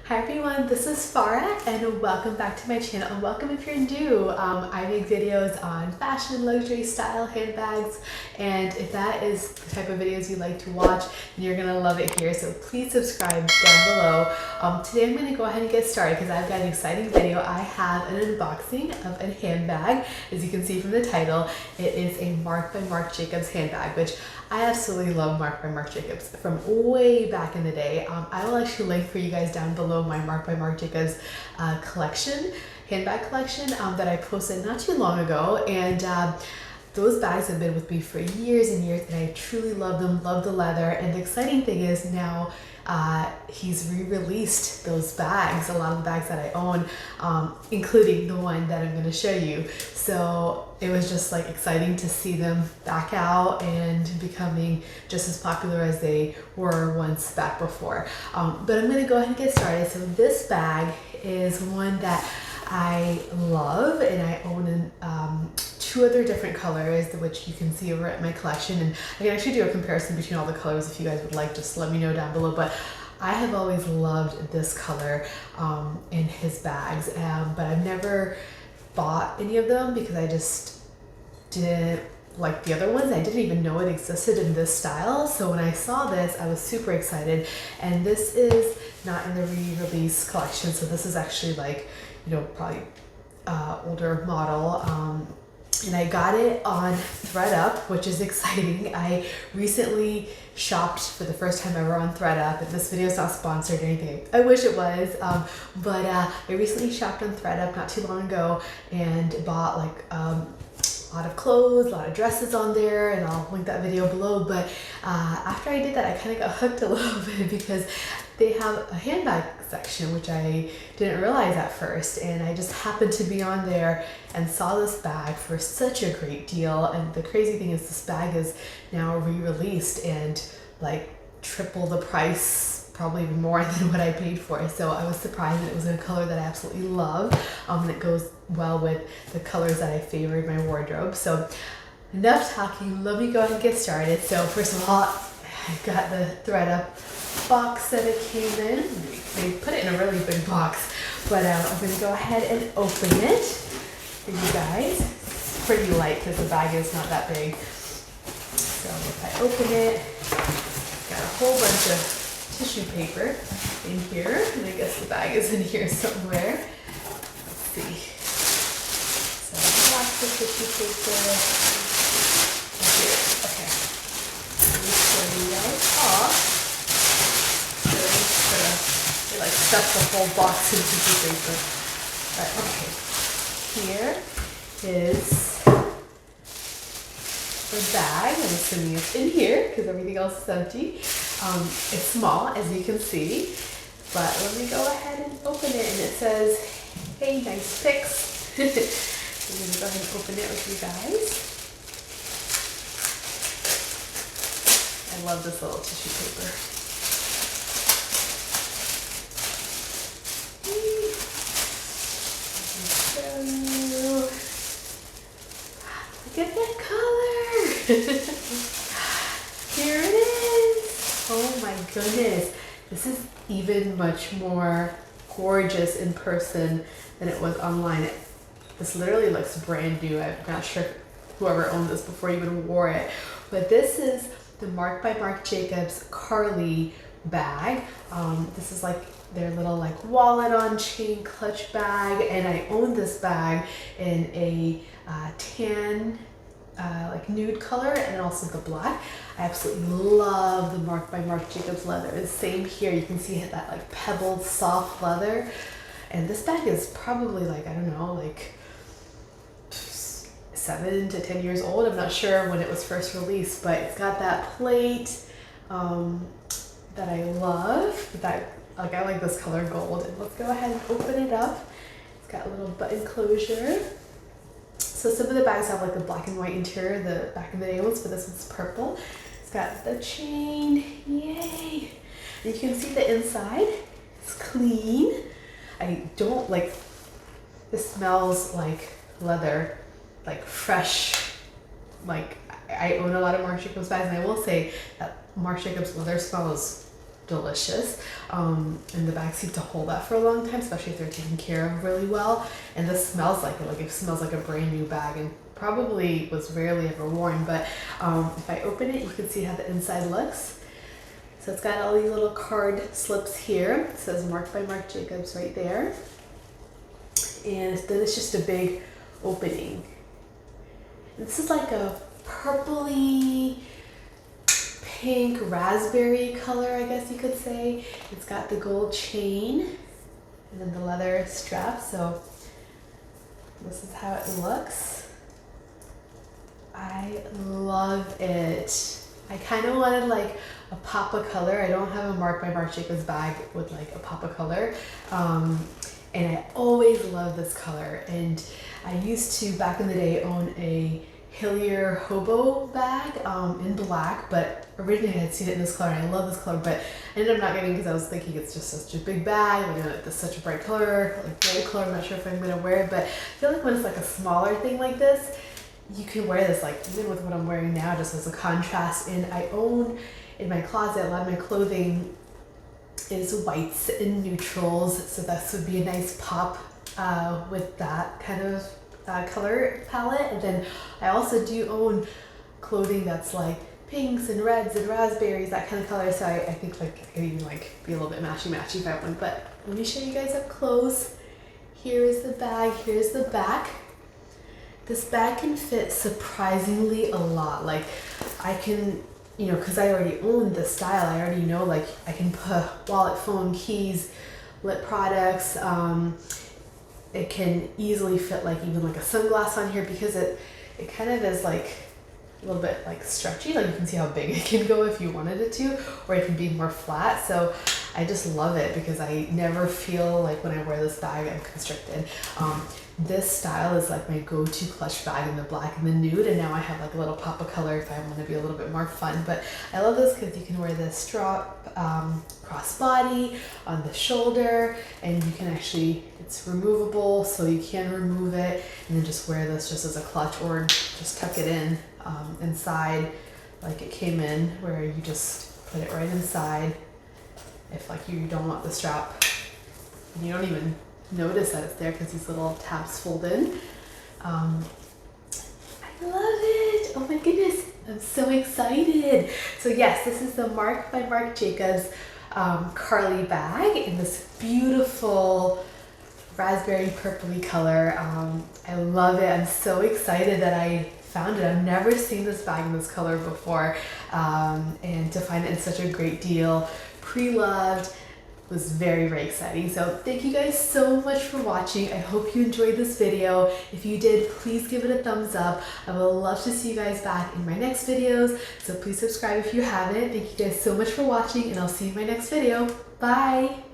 Hi everyone, this is Farah and welcome back to my channel, and welcome if you're new. I make videos on fashion, luxury, style, handbags, and if that is the type of videos you like to watch, then you're gonna love it here, so please subscribe down below. Today I'm gonna go ahead and get started because I've got an exciting video. I have an unboxing of a handbag. As you can see from the title, it is a Marc by Marc Jacobs handbag, which I absolutely love Marc by Marc Jacobs from way back in the day. I will actually link for you guys down below my Marc by Marc Jacobs collection, handbag collection that I posted not too long ago. And those bags have been with me for years and years, and I truly love them, love the leather. And the exciting thing is now he's re-released those bags, a lot of the bags that I own, including the one that I'm going to show you. So it was just like exciting to see them back out and becoming just as popular as they were once back before. But I'm going to go ahead and get started. So this bag is one that I love, and I own in two other different colors, which you can see over at my collection, and I can actually do a comparison between all the colors if you guys would like. Just let me know down below. But I have always loved this color in his bags, but I've never bought any of them because I just didn't like the other ones. I didn't even know it existed in this style. So when I saw this, I was super excited. And this is not in the re-release collection, so this is actually like, you know, probably older model. And I got it on ThredUp, which is exciting. I recently shopped for the first time ever on ThredUp, and this video is not sponsored or anything. I wish it was, but I recently shopped on ThredUp not too long ago and bought like a lot of clothes, a lot of dresses on there, and I'll link that video below. But after I did that, I kind of got hooked a little bit because they have a handbag section, which I didn't realize at first, and I just happened to be on there and saw this bag for such a great deal. And the crazy thing is this bag is now re-released and like triple the price, probably even more than what I paid for it. So I was surprised that it was in a color that I absolutely love, and it goes well with the colors that I favor in my wardrobe. So enough talking, let me go ahead and get started. So first of all, I got the ThredUp box that it came in. They put it in a really big box, but I'm going to go ahead and open it for you guys. It's pretty light because the bag is not that big. So if I open it, got a whole bunch of tissue paper in here, and I guess the bag is in here somewhere. Let's see. So lots of tissue paper in here. Okay. Let me show you guys off. They like stuff the whole box in tissue paper. But okay, here is the bag. I'm assuming it's in here because everything else is empty. It's small, as you can see, but let me go ahead and open it, and it says, "Hey, nice pics." I'm gonna go ahead and open it with you guys. I love this little tissue paper. Look at that color! Here it is! Oh my goodness. This is even much more gorgeous in person than it was online. This literally looks brand new. I'm not sure whoever owned this before even wore it. But this is the Marc by Marc Jacobs KARLIE bag. This is like their little like wallet on chain clutch bag, and I own this bag in a tan like nude color, and also the black. I absolutely love the Marc by Marc Jacobs leather. The same here, you can see that like pebbled soft leather, and this bag is probably like, I don't know, like 7 to 10 years old. I'm not sure when it was first released, but it's got that plate that I love. That like, I like this color gold. And let's go ahead and open it up. It's got a little button closure. So some of the bags have like the black and white interior, the back of the day ones, but this one's purple. It's got the chain, yay! And you can see the inside. It's clean. I don't like, this smells like leather, like fresh. Like, I own a lot of Marc Jacobs bags, and I will say that Marc Jacobs leather smells delicious. And the bags seem to hold that for a long time, especially if they're taken care of really well. And this smells like it. Like it smells like a brand new bag, and probably was rarely ever worn. But if I open it, you can see how the inside looks. So it's got all these little card slips here. It says Marc by Marc Jacobs right there. And then it's just a big opening. This is like a purpley pink raspberry color, I guess you could say. It's got the gold chain and then the leather strap. So this is how it looks. I love it. I kind of wanted like a pop of color. I don't have a Marc by Marc Jacobs bag with like a pop of color. And I always love this color. And I used to, back in the day, own a Hillier Hobo bag in black, but originally I had seen it in this color and I love this color, but I ended up not getting it because I was thinking it's just such a big bag, like it's such a bright color, like gold color. I'm not sure if I'm gonna wear it, but I feel like when it's like a smaller thing like this, you can wear this like even with what I'm wearing now just as a contrast. And I own in my closet, a lot of my clothing is whites and neutrals, so this would be a nice pop with that kind of color palette. And then I also do own clothing that's like pinks and reds and raspberries, that kind of color. So I think like I could even like be a little bit matchy-matchy if I want. But let me show you guys up close. Here is the bag, here's the back. This bag can fit surprisingly a lot. Like I can, you know, because I already own this style, I already know like I can put wallet, phone, keys, lip products. It can easily fit like even like a sunglass on here because it kind of is like a little bit like stretchy. Like you can see how big it can go if you wanted it to, or it can be more flat. So I just love it because I never feel like when I wear this bag I'm constricted. This style is like my go-to clutch bag in the black and the nude, and now I have like a little pop of color if I want to be a little bit more fun. But I love this because you can wear this strap crossbody on the shoulder, and you can actually, it's removable, so you can remove it and then just wear this just as a clutch, or just tuck it in inside like it came in, where you just put it right inside if like you don't want the strap. And you don't even notice that it's there because these little tabs fold in. I love it. Oh my goodness, I'm so excited. So yes, this is the Marc by Marc Jacobs KARLIE bag in this beautiful raspberry purpley color. I love it. I'm so excited that I found it. I've never seen this bag in this color before, and to find it in such a great deal, pre-loved, was very, very exciting. So thank you guys so much for watching. I hope you enjoyed this video. If you did, please give it a thumbs up. I would love to see you guys back in my next videos, so please subscribe if you haven't. Thank you guys so much for watching, and I'll see you in my next video. Bye!